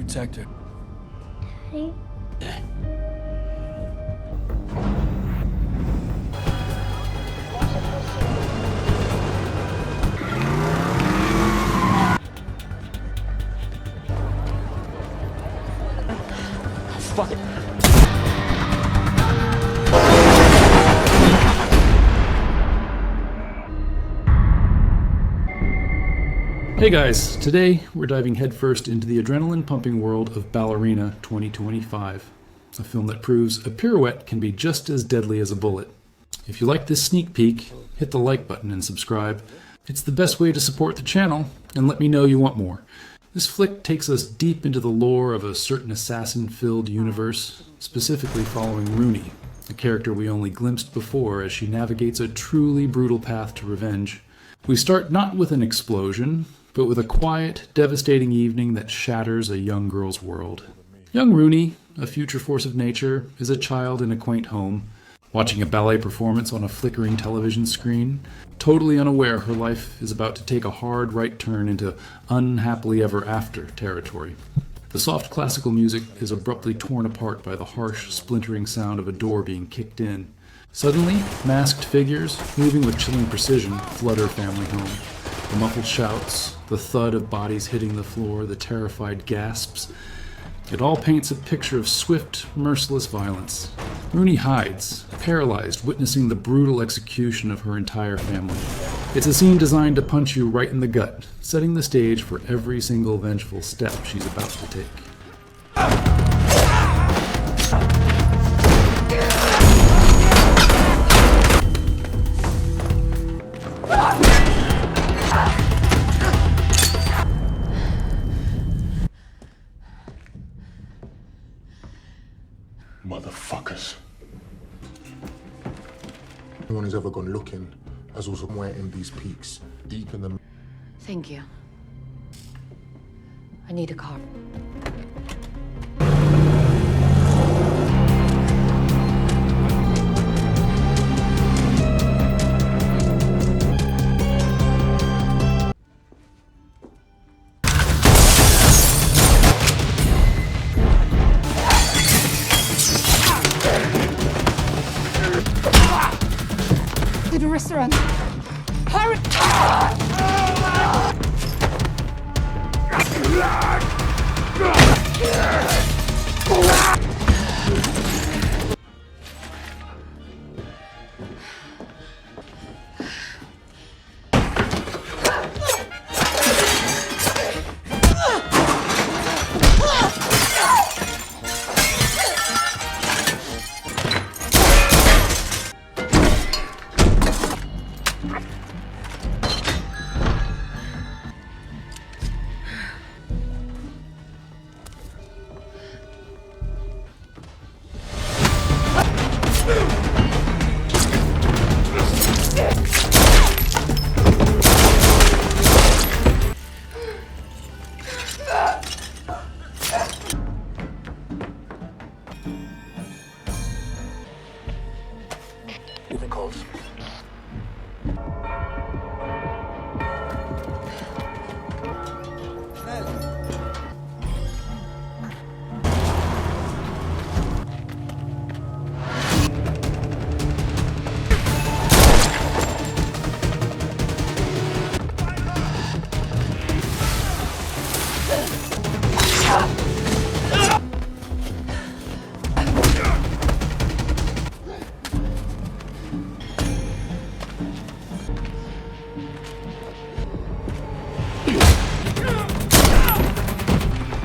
protect her. Hey. Fuck it. Hey guys, today we're diving headfirst into the adrenaline-pumping world of Ballerina 2025, a film that proves a pirouette can be just as deadly as a bullet. If you like this sneak peek, hit the like button and subscribe. It's the best way to support the channel, and let me know you want more. This flick takes us deep into the lore of a certain assassin-filled universe, specifically following Rooney, a character we only glimpsed before as she navigates a truly brutal path to revenge. We start not with an explosion, but with a quiet, devastating evening that shatters a young girl's world. Young Rooney, a future force of nature, is a child in a quaint home, watching a ballet performance on a flickering television screen, totally unaware her life is about to take a hard right turn into unhappily ever after territory. The soft classical music is abruptly torn apart by the harsh, splintering sound of a door being kicked in. Suddenly, masked figures, moving with chilling precision, flood her family home. The muffled shouts, the thud of bodies hitting the floor, the terrified gasps. It all paints a picture of swift, merciless violence. Rooney hides, paralyzed, witnessing the brutal execution of her entire family. It's a scene designed to punch you right in the gut, setting the stage for every single vengeful step she's about to take. Motherfuckers. No one who's ever gone looking has also somewhere in these peaks, deep in the... Thank you. I need a car. To the restaurant. Hurry! Moving calls.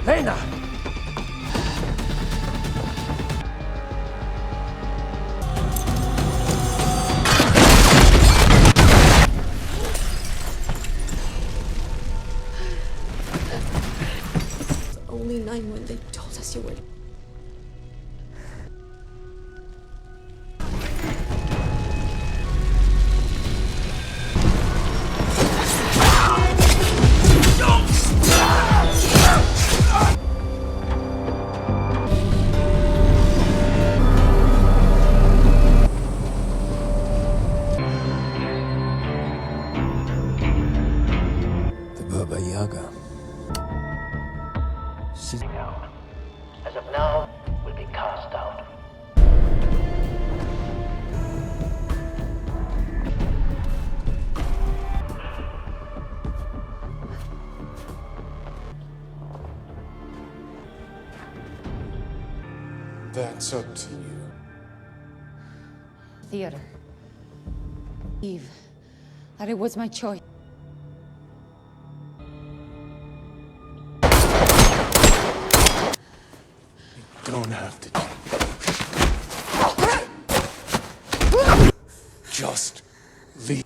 Lena! It's only 9 when they told us you were. The Baba Yaga. She's... That's up to you. Theater. Eve. That it was my choice. Don't have to. Just leave.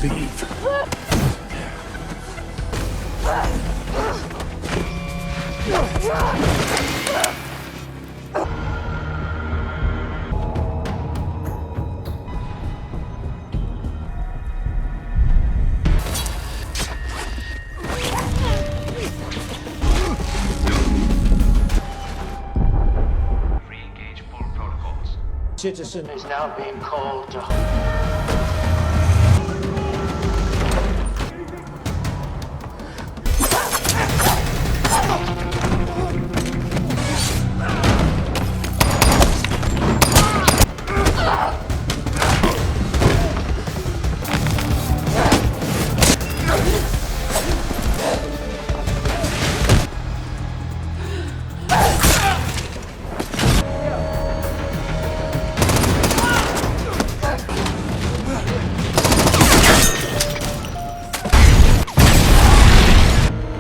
Leave. Re-engage full protocols. Citizen is now being called to...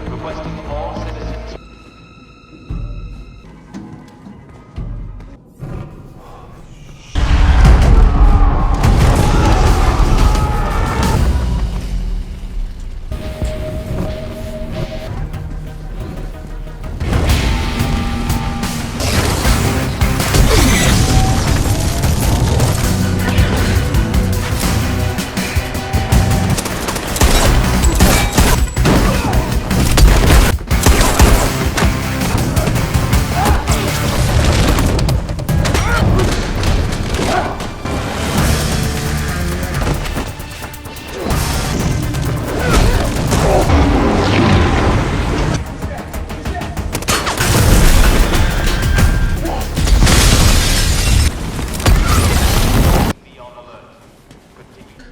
Requesting all citizens. Be on alert. Continue.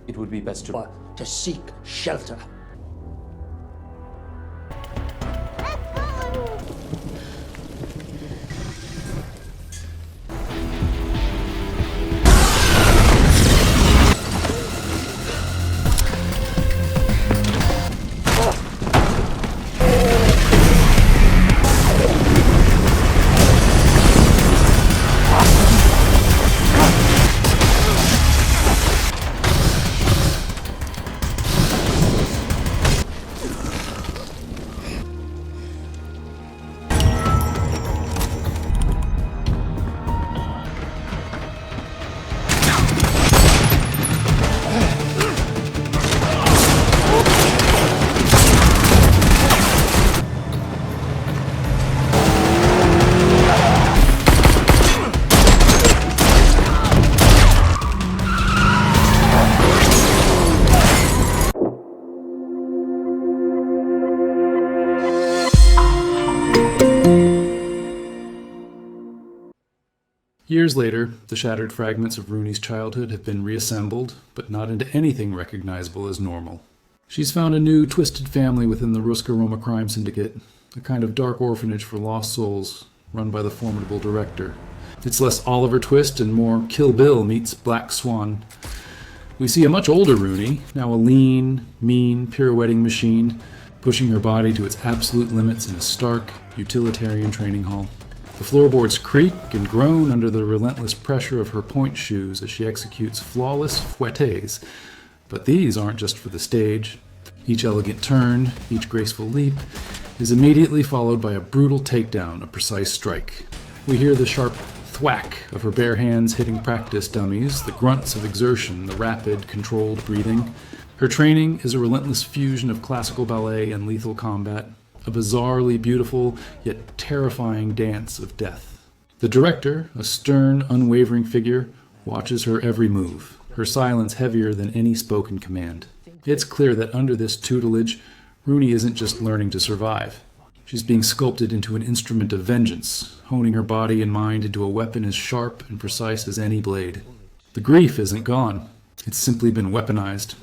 It would be best to seek shelter. Years later, the shattered fragments of Rooney's childhood have been reassembled, but not into anything recognizable as normal. She's found a new, twisted family within the Ruska Roma crime syndicate, a kind of dark orphanage for lost souls, run by the formidable director. It's less Oliver Twist and more Kill Bill meets Black Swan. We see a much older Rooney, now a lean, mean, pirouetting machine, pushing her body to its absolute limits in a stark, utilitarian training hall. The floorboards creak and groan under the relentless pressure of her point shoes as she executes flawless fouettes. But these aren't just for the stage. Each elegant turn, each graceful leap, is immediately followed by a brutal takedown, a precise strike. We hear the sharp thwack of her bare hands hitting practice dummies, the grunts of exertion, the rapid, controlled breathing. Her training is a relentless fusion of classical ballet and lethal combat, a bizarrely beautiful yet terrifying dance of death. The director, a stern, unwavering figure, watches her every move, her silence heavier than any spoken command. It's clear that under this tutelage, Rooney isn't just learning to survive. She's being sculpted into an instrument of vengeance, honing her body and mind into a weapon as sharp and precise as any blade. The grief isn't gone. It's simply been weaponized.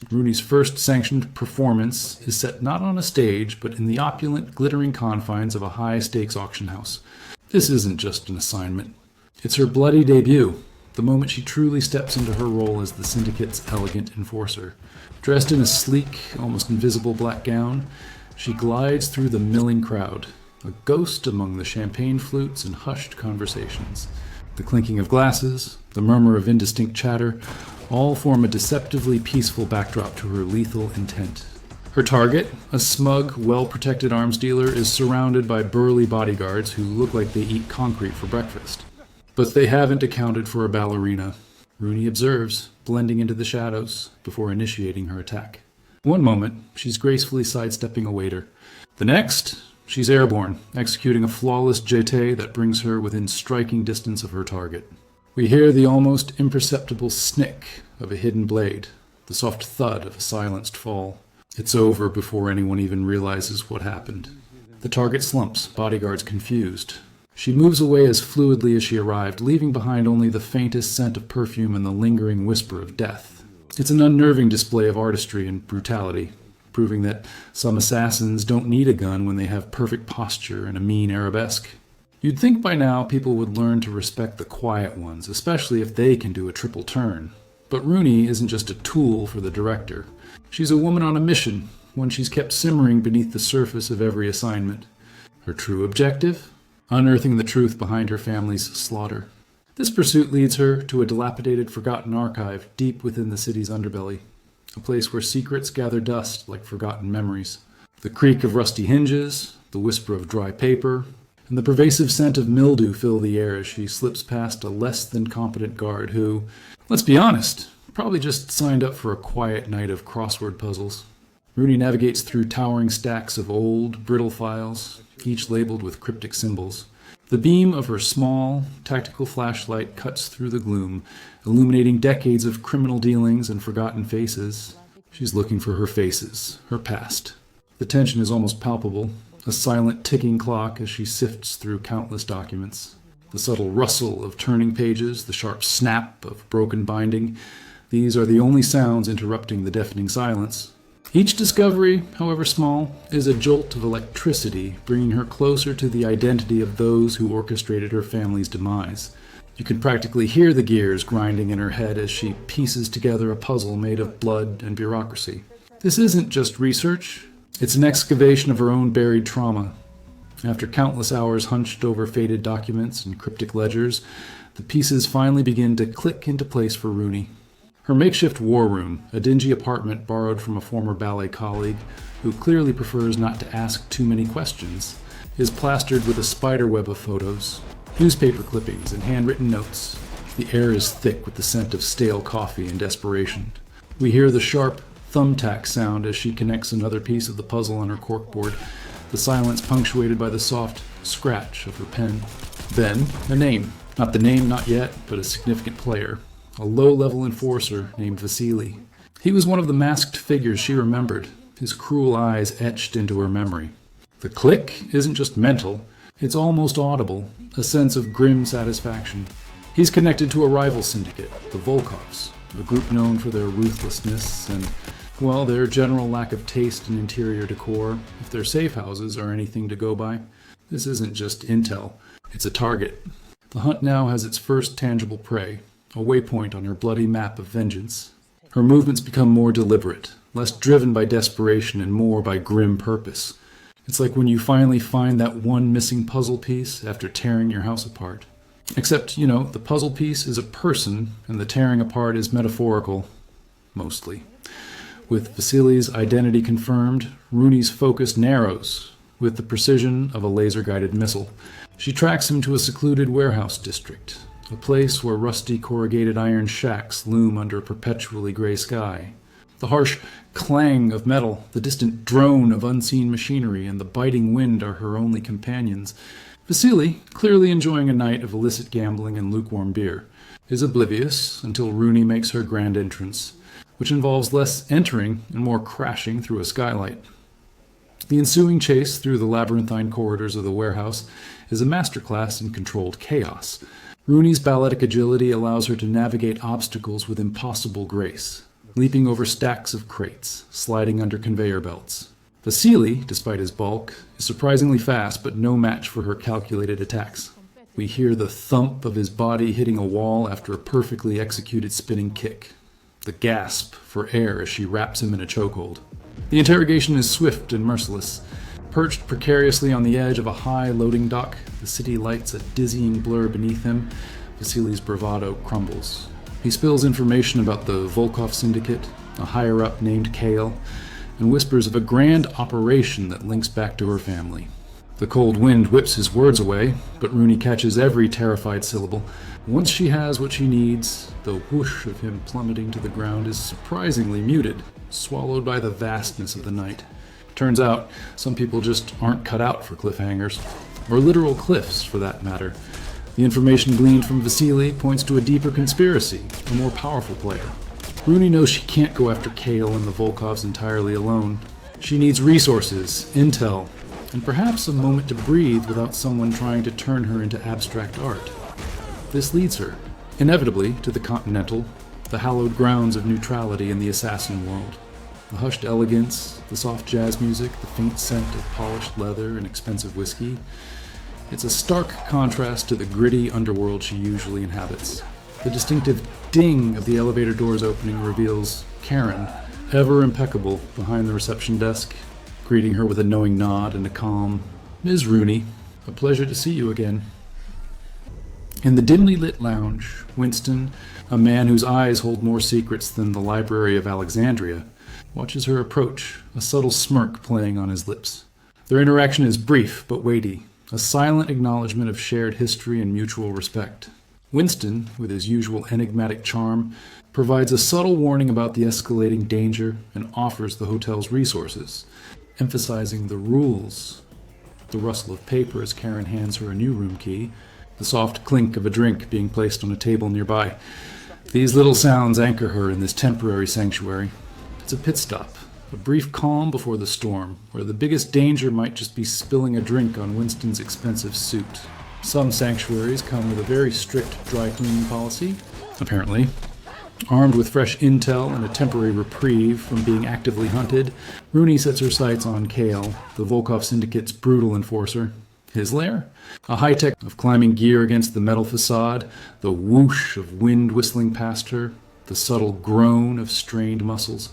Rooney's first sanctioned performance is set not on a stage, but in the opulent, glittering confines of a high-stakes auction house. This isn't just an assignment. It's her bloody debut, the moment she truly steps into her role as the Syndicate's elegant enforcer. Dressed in a sleek, almost invisible black gown, she glides through the milling crowd, a ghost among the champagne flutes and hushed conversations. The clinking of glasses, the murmur of indistinct chatter, all form a deceptively peaceful backdrop to her lethal intent. Her target, a smug, well-protected arms dealer, is surrounded by burly bodyguards who look like they eat concrete for breakfast. But they haven't accounted for a ballerina. Rooney observes, blending into the shadows, before initiating her attack. One moment, she's gracefully sidestepping a waiter. The next, she's airborne, executing a flawless jeté that brings her within striking distance of her target. We hear the almost imperceptible snick of a hidden blade, the soft thud of a silenced fall. It's over before anyone even realizes what happened. The target slumps, bodyguards confused. She moves away as fluidly as she arrived, leaving behind only the faintest scent of perfume and the lingering whisper of death. It's an unnerving display of artistry and brutality, proving that some assassins don't need a gun when they have perfect posture and a mean arabesque. You'd think by now people would learn to respect the quiet ones, especially if they can do a triple turn. But Rooney isn't just a tool for the director. She's a woman on a mission, one she's kept simmering beneath the surface of every assignment. Her true objective? Unearthing the truth behind her family's slaughter. This pursuit leads her to a dilapidated, forgotten archive deep within the city's underbelly, a place where secrets gather dust like forgotten memories. The creak of rusty hinges, the whisper of dry paper, and the pervasive scent of mildew fill the air as she slips past a less than competent guard who, let's be honest, probably just signed up for a quiet night of crossword puzzles. Rooney navigates through towering stacks of old, brittle files, each labeled with cryptic symbols. The beam of her small, tactical flashlight cuts through the gloom, illuminating decades of criminal dealings and forgotten faces. She's looking for her faces, her past. The tension is almost palpable, a silent ticking clock as she sifts through countless documents. The subtle rustle of turning pages, the sharp snap of broken binding, these are the only sounds interrupting the deafening silence. Each discovery, however small, is a jolt of electricity, bringing her closer to the identity of those who orchestrated her family's demise. You can practically hear the gears grinding in her head as she pieces together a puzzle made of blood and bureaucracy. This isn't just research, it's an excavation of her own buried trauma. After countless hours hunched over faded documents and cryptic ledgers, the pieces finally begin to click into place for Rooney. Her makeshift war room, a dingy apartment borrowed from a former ballet colleague who clearly prefers not to ask too many questions, is plastered with a spiderweb of photos, newspaper clippings, and handwritten notes. The air is thick with the scent of stale coffee and desperation. We hear the sharp thumbtack sound as she connects another piece of the puzzle on her corkboard, the silence punctuated by the soft scratch of her pen. Then, a name. Not the name not yet, but a significant player. A low-level enforcer named Vasily. He was one of the masked figures she remembered, his cruel eyes etched into her memory. The click isn't just mental, it's almost audible, a sense of grim satisfaction. He's connected to a rival syndicate, the Volkovs, a group known for their ruthlessness and, well, their general lack of taste in interior decor, if their safe houses are anything to go by. This isn't just intel, it's a target. The hunt now has its first tangible prey, a waypoint on her bloody map of vengeance. Her movements become more deliberate, less driven by desperation and more by grim purpose. It's like when you finally find that one missing puzzle piece after tearing your house apart. Except, the puzzle piece is a person, and the tearing apart is metaphorical, mostly. With Vasily's identity confirmed, Rooney's focus narrows, with the precision of a laser-guided missile. She tracks him to a secluded warehouse district, a place where rusty corrugated iron shacks loom under a perpetually gray sky. The harsh clang of metal, the distant drone of unseen machinery, and the biting wind are her only companions. Vasily, clearly enjoying a night of illicit gambling and lukewarm beer, is oblivious until Rooney makes her grand entrance, which involves less entering and more crashing through a skylight. The ensuing chase through the labyrinthine corridors of the warehouse is a masterclass in controlled chaos. Rooney's balletic agility allows her to navigate obstacles with impossible grace, leaping over stacks of crates, sliding under conveyor belts. Vasily, despite his bulk, is surprisingly fast but no match for her calculated attacks. We hear the thump of his body hitting a wall after a perfectly executed spinning kick, the gasp for air as she wraps him in a chokehold. The interrogation is swift and merciless. Perched precariously on the edge of a high loading dock, the city lights a dizzying blur beneath him. Vasily's bravado crumbles. He spills information about the Volkov Syndicate, a higher-up named Kale, and whispers of a grand operation that links back to her family. The cold wind whips his words away, but Rooney catches every terrified syllable. Once she has what she needs, the whoosh of him plummeting to the ground is surprisingly muted, swallowed by the vastness of the night. Turns out, some people just aren't cut out for cliffhangers, or literal cliffs for that matter. The information gleaned from Vasily points to a deeper conspiracy, a more powerful player. Rooney knows she can't go after Kale and the Volkovs entirely alone. She needs resources, intel, and perhaps a moment to breathe without someone trying to turn her into abstract art. This leads her, inevitably, to the Continental, the hallowed grounds of neutrality in the assassin world. The hushed elegance, the soft jazz music, the faint scent of polished leather and expensive whiskey. It's a stark contrast to the gritty underworld she usually inhabits. The distinctive ding of the elevator doors opening reveals Karen, ever impeccable behind the reception desk, greeting her with a knowing nod and a calm, "Ms. Rooney, a pleasure to see you again." In the dimly lit lounge, Winston, a man whose eyes hold more secrets than the Library of Alexandria, watches her approach, a subtle smirk playing on his lips. Their interaction is brief but weighty, a silent acknowledgement of shared history and mutual respect. Winston, with his usual enigmatic charm, provides a subtle warning about the escalating danger and offers the hotel's resources, emphasizing the rules. The rustle of paper as Karen hands her a new room key, the soft clink of a drink being placed on a table nearby. These little sounds anchor her in this temporary sanctuary. It's a pit stop, a brief calm before the storm, where the biggest danger might just be spilling a drink on Winston's expensive suit. Some sanctuaries come with a very strict dry cleaning policy, apparently. Armed with fresh intel and a temporary reprieve from being actively hunted, Rooney sets her sights on Kale, the Volkov Syndicate's brutal enforcer. His lair? A high-tech of climbing gear against the metal facade, the whoosh of wind whistling past her, the subtle groan of strained muscles.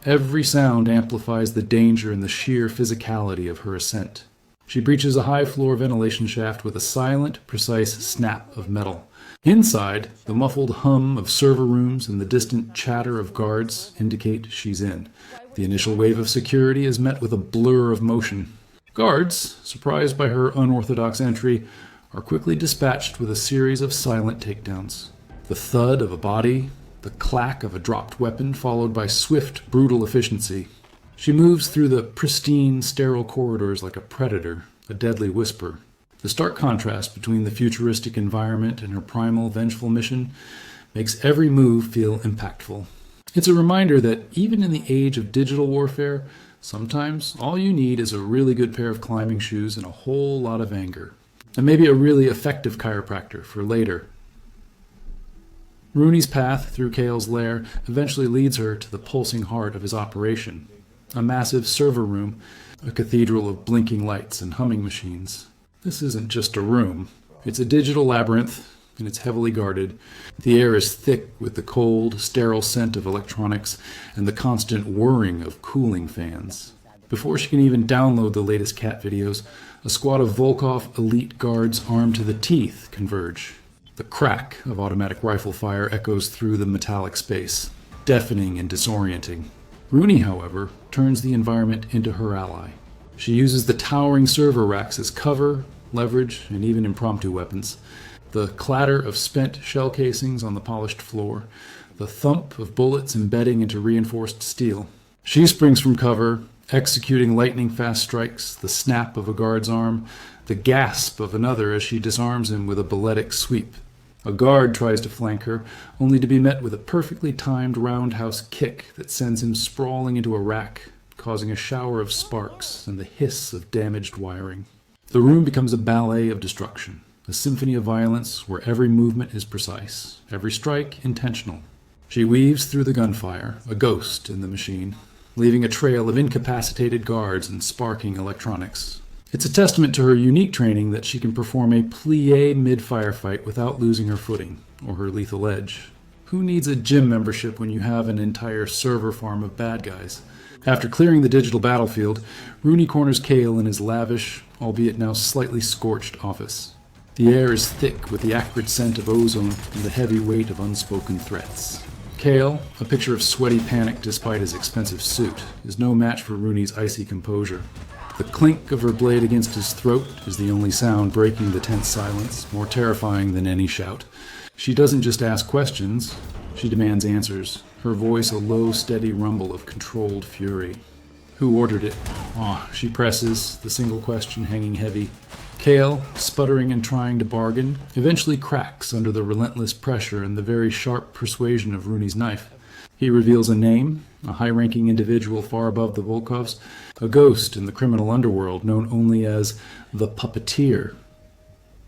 Every sound amplifies the danger and the sheer physicality of her ascent. She breaches a high-floor ventilation shaft with a silent, precise snap of metal. Inside, the muffled hum of server rooms and the distant chatter of guards indicate she's in. The initial wave of security is met with a blur of motion. Guards, surprised by her unorthodox entry, are quickly dispatched with a series of silent takedowns. The thud of a body, the clack of a dropped weapon, followed by swift, brutal efficiency. She moves through the pristine, sterile corridors like a predator, a deadly whisper. The stark contrast between the futuristic environment and her primal, vengeful mission makes every move feel impactful. It's a reminder that even in the age of digital warfare, sometimes all you need is a really good pair of climbing shoes and a whole lot of anger. And maybe a really effective chiropractor for later. Rooney's path through Kale's lair eventually leads her to the pulsing heart of his operation. A massive server room, a cathedral of blinking lights and humming machines. This isn't just a room. It's a digital labyrinth, and it's heavily guarded. The air is thick with the cold, sterile scent of electronics and the constant whirring of cooling fans. Before she can even download the latest cat videos, a squad of Volkov elite guards armed to the teeth converge. The crack of automatic rifle fire echoes through the metallic space, deafening and disorienting. Rooney, however, turns the environment into her ally. She uses the towering server racks as cover, leverage, and even impromptu weapons. The clatter of spent shell casings on the polished floor, the thump of bullets embedding into reinforced steel. She springs from cover, executing lightning-fast strikes, the snap of a guard's arm, the gasp of another as she disarms him with a balletic sweep. A guard tries to flank her, only to be met with a perfectly timed roundhouse kick that sends him sprawling into a rack, causing a shower of sparks and the hiss of damaged wiring. The room becomes a ballet of destruction, a symphony of violence where every movement is precise, every strike intentional. She weaves through the gunfire, a ghost in the machine, leaving a trail of incapacitated guards and sparking electronics. It's a testament to her unique training that she can perform a plie mid-firefight without losing her footing or her lethal edge. Who needs a gym membership when you have an entire server farm of bad guys? After clearing the digital battlefield, Rooney corners Cale in his lavish, albeit now slightly scorched office. The air is thick with the acrid scent of ozone and the heavy weight of unspoken threats. Cale, a picture of sweaty panic despite his expensive suit, is no match for Rooney's icy composure. The clink of her blade against his throat is the only sound breaking the tense silence, more terrifying than any shout. She doesn't just ask questions, she demands answers, her voice a low, steady rumble of controlled fury. Who ordered it? She presses, the single question hanging heavy. Cale, sputtering and trying to bargain, eventually cracks under the relentless pressure and the very sharp persuasion of Rooney's knife. He reveals a name, a high-ranking individual far above the Volkovs, a ghost in the criminal underworld known only as the Puppeteer.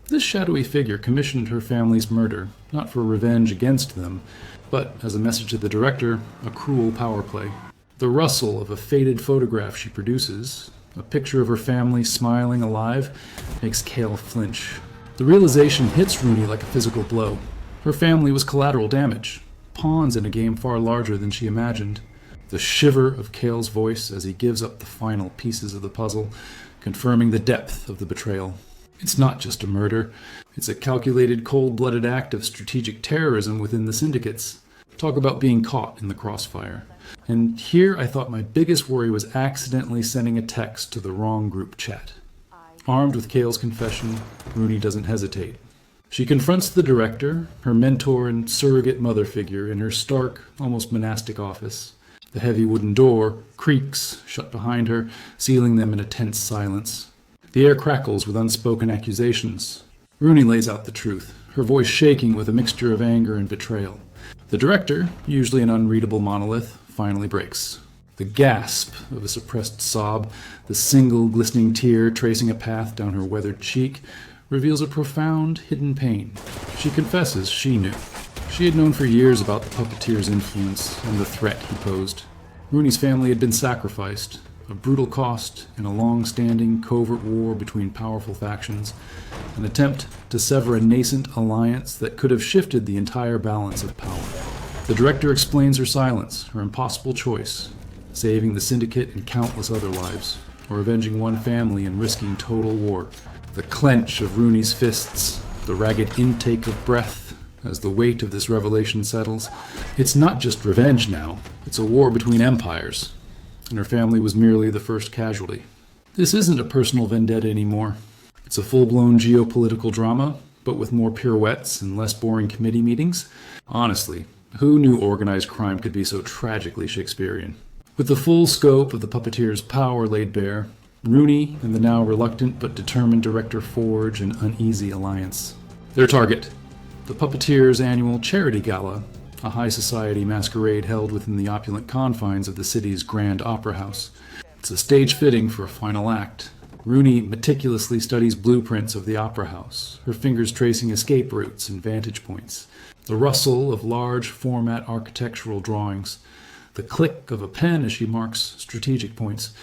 This shadowy figure commissioned her family's murder, not for revenge against them, but, as a message to the director, a cruel power play. The rustle of a faded photograph she produces, a picture of her family smiling alive, makes Cale flinch. The realization hits Rooney like a physical blow. Her family was collateral damage, pawns in a game far larger than she imagined. The shiver of Cale's voice as he gives up the final pieces of the puzzle, confirming the depth of the betrayal. It's not just a murder. It's a calculated, cold-blooded act of strategic terrorism within the syndicates. Talk about being caught in the crossfire. And here I thought my biggest worry was accidentally sending a text to the wrong group chat. Armed with Cale's confession, Rooney doesn't hesitate. She confronts the director, her mentor and surrogate mother figure, in her stark, almost monastic office. The heavy wooden door creaks shut behind her, sealing them in a tense silence. The air crackles with unspoken accusations. Rooney lays out the truth, her voice shaking with a mixture of anger and betrayal. The director, usually an unreadable monolith, finally breaks. The gasp of a suppressed sob, the single glistening tear tracing a path down her weathered cheek, reveals a profound, hidden pain. She confesses she knew. She had known for years about the puppeteer's influence and the threat he posed. Rooney's family had been sacrificed, a brutal cost in a long-standing covert war between powerful factions, an attempt to sever a nascent alliance that could have shifted the entire balance of power. The director explains her silence, her impossible choice, saving the syndicate and countless other lives, or avenging one family and risking total war. The clench of Rooney's fists, the ragged intake of breath as the weight of this revelation settles. It's not just revenge now, it's a war between empires, and her family was merely the first casualty. This isn't a personal vendetta anymore. It's a full-blown geopolitical drama, but with more pirouettes and less boring committee meetings. Honestly, who knew organized crime could be so tragically Shakespearean? With the full scope of the puppeteer's power laid bare, Rooney and the now reluctant but determined director forge an uneasy alliance. Their target, the puppeteer's annual charity gala, a high society masquerade held within the opulent confines of the city's Grand Opera House. It's a stage fitting for a final act. Rooney meticulously studies blueprints of the opera house, her fingers tracing escape routes and vantage points. The rustle of large format architectural drawings, the click of a pen as she marks strategic points.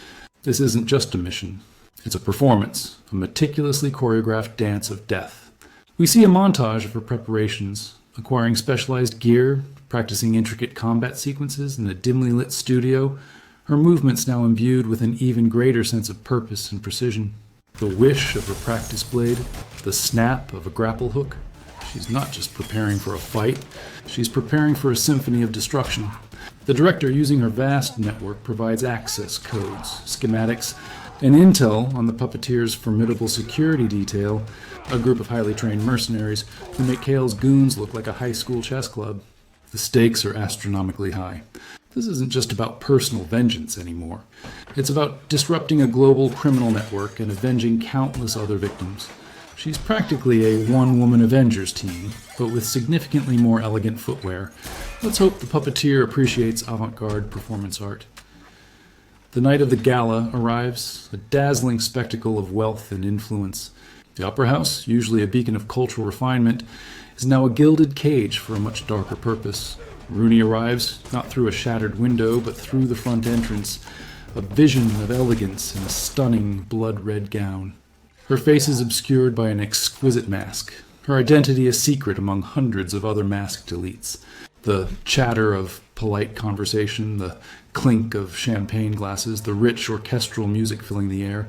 This isn't just a mission. It's a performance, a meticulously choreographed dance of death. We see a montage of her preparations, acquiring specialized gear, practicing intricate combat sequences in a dimly lit studio, her movements now imbued with an even greater sense of purpose and precision. The whish of a practice blade, the snap of a grapple hook. She's not just preparing for a fight, she's preparing for a symphony of destruction. The director, using her vast network, provides access codes, schematics, and intel on the puppeteer's formidable security detail, a group of highly trained mercenaries who make Cale's goons look like a high school chess club. The stakes are astronomically high. This isn't just about personal vengeance anymore. It's about disrupting a global criminal network and avenging countless other victims. She's practically a one-woman Avengers team, but with significantly more elegant footwear. Let's hope the puppeteer appreciates avant-garde performance art. The night of the gala arrives, a dazzling spectacle of wealth and influence. The Opera House, usually a beacon of cultural refinement, is now a gilded cage for a much darker purpose. Rooney arrives not through a shattered window, but through the front entrance, a vision of elegance in a stunning blood-red gown. Her face is obscured by an exquisite mask, her identity a secret among hundreds of other masked elites. The chatter of polite conversation, the clink of champagne glasses, the rich orchestral music filling the air,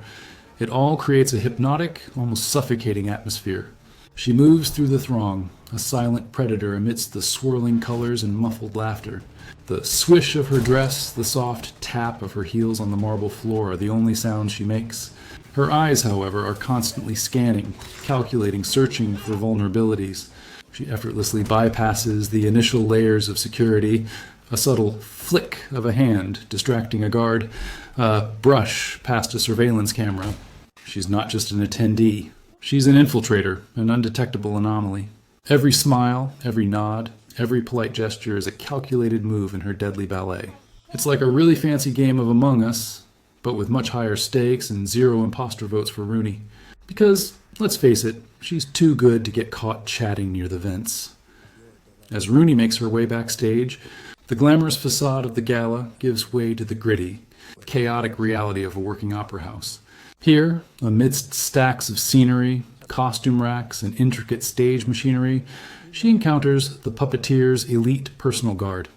it all creates a hypnotic, almost suffocating atmosphere. She moves through the throng, a silent predator amidst the swirling colors and muffled laughter. The swish of her dress, the soft tap of her heels on the marble floor are the only sounds she makes. Her eyes, however, are constantly scanning, calculating, searching for vulnerabilities. She effortlessly bypasses the initial layers of security, a subtle flick of a hand distracting a guard, a brush past a surveillance camera. She's not just an attendee. She's an infiltrator, an undetectable anomaly. Every smile, every nod, every polite gesture is a calculated move in her deadly ballet. It's like a really fancy game of Among Us, but with much higher stakes and 0 imposter votes for Rooney. Because, let's face it, she's too good to get caught chatting near the vents. As Rooney makes her way backstage, the glamorous facade of the gala gives way to the gritty, chaotic reality of a working opera house. Here, amidst stacks of scenery, costume racks, and intricate stage machinery, she encounters the puppeteer's elite personal guard.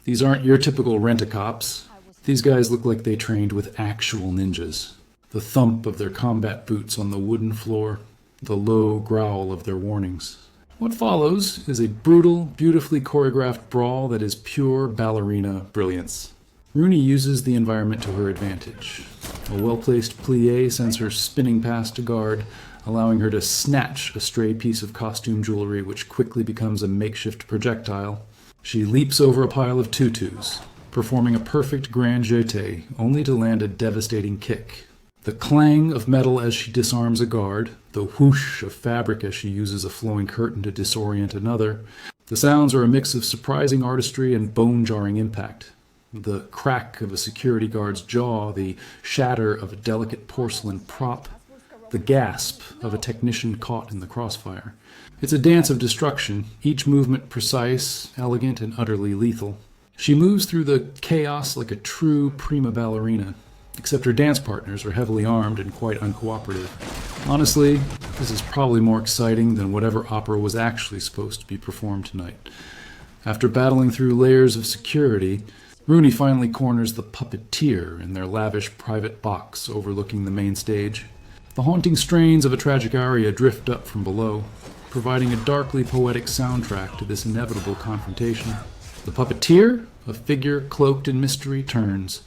These aren't your typical rent-a-cops. These guys look like they trained with actual ninjas. The thump of their combat boots on the wooden floor, the low growl of their warnings. What follows is a brutal, beautifully choreographed brawl that is pure ballerina brilliance. Rooney uses the environment to her advantage. A well-placed plie sends her spinning past a guard, allowing her to snatch a stray piece of costume jewelry which quickly becomes a makeshift projectile. She leaps over a pile of tutus, performing a perfect grand jeté, only to land a devastating kick. The clang of metal as she disarms a guard, the whoosh of fabric as she uses a flowing curtain to disorient another. The sounds are a mix of surprising artistry and bone-jarring impact. The crack of a security guard's jaw, the shatter of a delicate porcelain prop, the gasp of a technician caught in the crossfire. It's a dance of destruction, each movement precise, elegant, and utterly lethal. She moves through the chaos like a true prima ballerina, except her dance partners are heavily armed and quite uncooperative. Honestly, this is probably more exciting than whatever opera was actually supposed to be performed tonight. After battling through layers of security, Rooney finally corners the puppeteer in their lavish private box overlooking the main stage. The haunting strains of a tragic aria drift up from below, providing a darkly poetic soundtrack to this inevitable confrontation. The puppeteer, a figure cloaked in mystery, turns,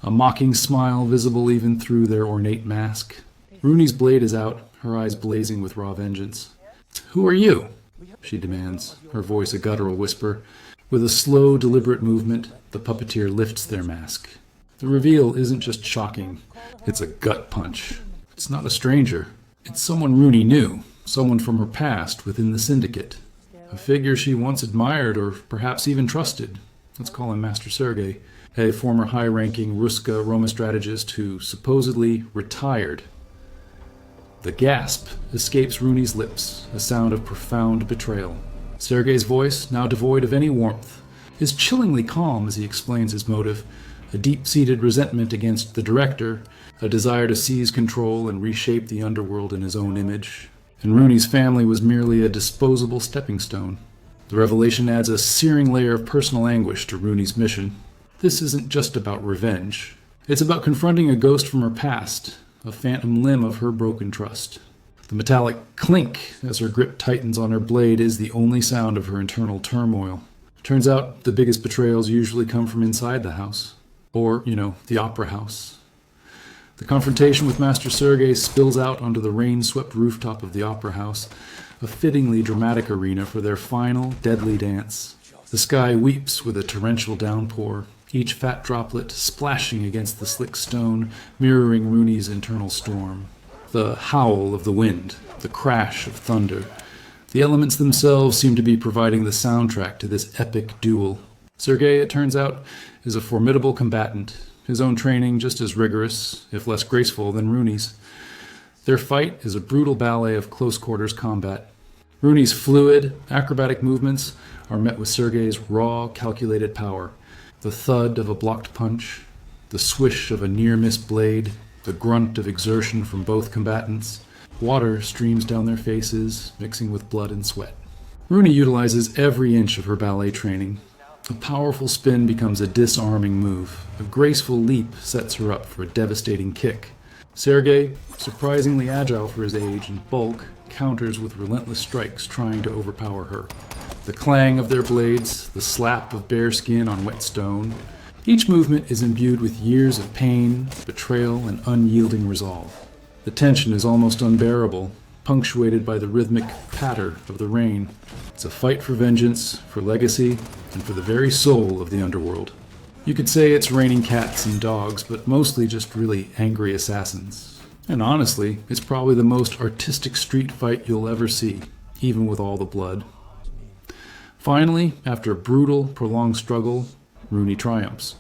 a mocking smile visible even through their ornate mask. Rooney's blade is out, her eyes blazing with raw vengeance. "Who are you?" she demands, her voice a guttural whisper. With a slow, deliberate movement, the puppeteer lifts their mask. The reveal isn't just shocking, it's a gut punch. It's not a stranger. It's someone Rooney knew, someone from her past within the syndicate. A figure she once admired or perhaps even trusted. Let's call him Master Sergei, a former high-ranking Ruska Roma strategist who supposedly retired. The gasp escapes Rooney's lips, a sound of profound betrayal. Sergei's voice, now devoid of any warmth, is chillingly calm as he explains his motive, a deep-seated resentment against the director, a desire to seize control and reshape the underworld in his own image. And Rooney's family was merely a disposable stepping stone. The revelation adds a searing layer of personal anguish to Rooney's mission. This isn't just about revenge. It's about confronting a ghost from her past, a phantom limb of her broken trust. The metallic clink as her grip tightens on her blade is the only sound of her internal turmoil. Turns out the biggest betrayals usually come from inside the house. Or, the opera house. The confrontation with Master Sergei spills out onto the rain-swept rooftop of the opera house, a fittingly dramatic arena for their final, deadly dance. The sky weeps with a torrential downpour, each fat droplet splashing against the slick stone, mirroring Rooney's internal storm. The howl of the wind, the crash of thunder. The elements themselves seem to be providing the soundtrack to this epic duel. Sergei, it turns out, is a formidable combatant, his own training just as rigorous, if less graceful, than Rooney's. Their fight is a brutal ballet of close-quarters combat. Rooney's fluid, acrobatic movements are met with Sergei's raw, calculated power. The thud of a blocked punch, the swish of a near-miss blade, the grunt of exertion from both combatants. Water streams down their faces, mixing with blood and sweat. Rooney utilizes every inch of her ballet training. A powerful spin becomes a disarming move. A graceful leap sets her up for a devastating kick. Sergei, surprisingly agile for his age and bulk, counters with relentless strikes trying to overpower her. The clang of their blades, the slap of bare skin on wet stone. Each movement is imbued with years of pain, betrayal, and unyielding resolve. The tension is almost unbearable, punctuated by the rhythmic patter of the rain. It's a fight for vengeance, for legacy, and for the very soul of the underworld. You could say it's raining cats and dogs, but mostly just really angry assassins. And honestly, it's probably the most artistic street fight you'll ever see, even with all the blood. Finally, after a brutal, prolonged struggle, Rooney triumphs.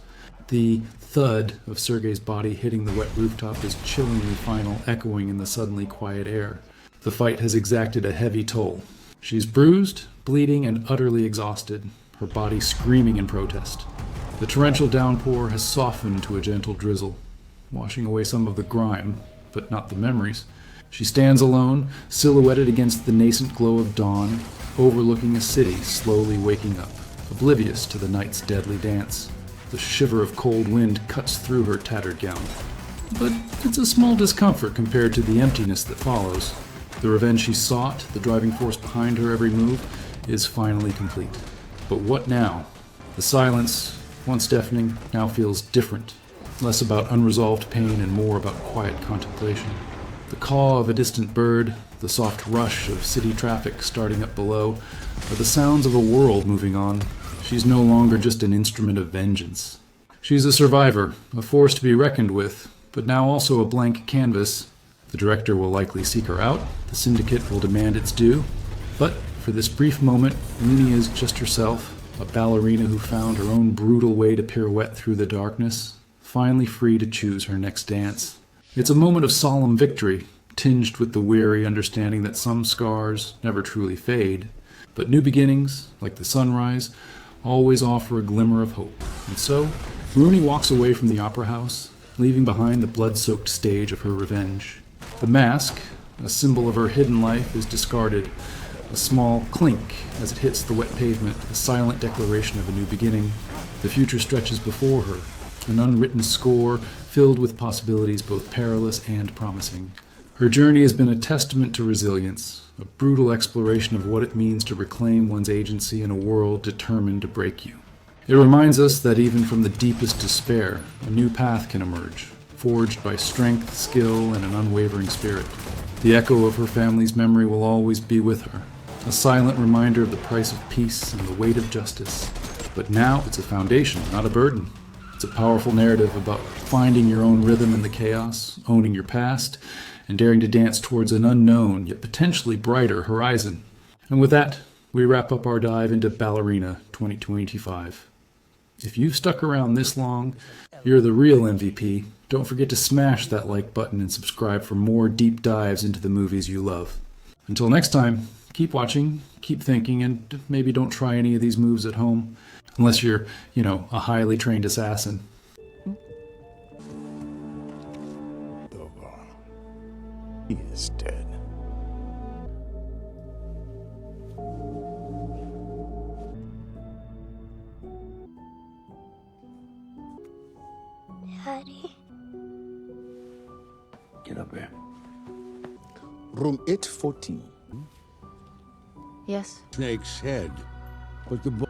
The thud of Sergei's body hitting the wet rooftop is chillingly final, echoing in the suddenly quiet air. The fight has exacted a heavy toll. She's bruised, bleeding, and utterly exhausted, her body screaming in protest. The torrential downpour has softened to a gentle drizzle, washing away some of the grime, but not the memories. She stands alone, silhouetted against the nascent glow of dawn, overlooking a city slowly waking up, oblivious to the night's deadly dance. The shiver of cold wind cuts through her tattered gown. But it's a small discomfort compared to the emptiness that follows. The revenge she sought, the driving force behind her every move, is finally complete. But what now? The silence, once deafening, now feels different. Less about unresolved pain and more about quiet contemplation. The caw of a distant bird, the soft rush of city traffic starting up below, are the sounds of a world moving on. She's no longer just an instrument of vengeance. She's a survivor, a force to be reckoned with, but now also a blank canvas. The director will likely seek her out, the syndicate will demand its due, but for this brief moment, Rooney is just herself, a ballerina who found her own brutal way to pirouette through the darkness, finally free to choose her next dance. It's a moment of solemn victory, tinged with the weary understanding that some scars never truly fade, but new beginnings, like the sunrise, always offer a glimmer of hope. And so, Rooney walks away from the opera house, leaving behind the blood-soaked stage of her revenge. The mask, a symbol of her hidden life, is discarded. A small clink as it hits the wet pavement, a silent declaration of a new beginning. The future stretches before her, an unwritten score filled with possibilities both perilous and promising. Her journey has been a testament to resilience, a brutal exploration of what it means to reclaim one's agency in a world determined to break you. It reminds us that even from the deepest despair, a new path can emerge, forged by strength, skill, and an unwavering spirit. The echo of her family's memory will always be with her, a silent reminder of the price of peace and the weight of justice. But now it's a foundation, not a burden. It's a powerful narrative about finding your own rhythm in the chaos, owning your past, and daring to dance towards an unknown, yet potentially brighter horizon. And with that, we wrap up our dive into Ballerina 2025. If you've stuck around this long, you're the real MVP. Don't forget to smash that like button and subscribe for more deep dives into the movies you love. Until next time, keep watching, keep thinking, and maybe don't try any of these moves at home, unless you're, a highly trained assassin. He is dead. Daddy. Get up here. Room 814. Yes. Snake's head. But the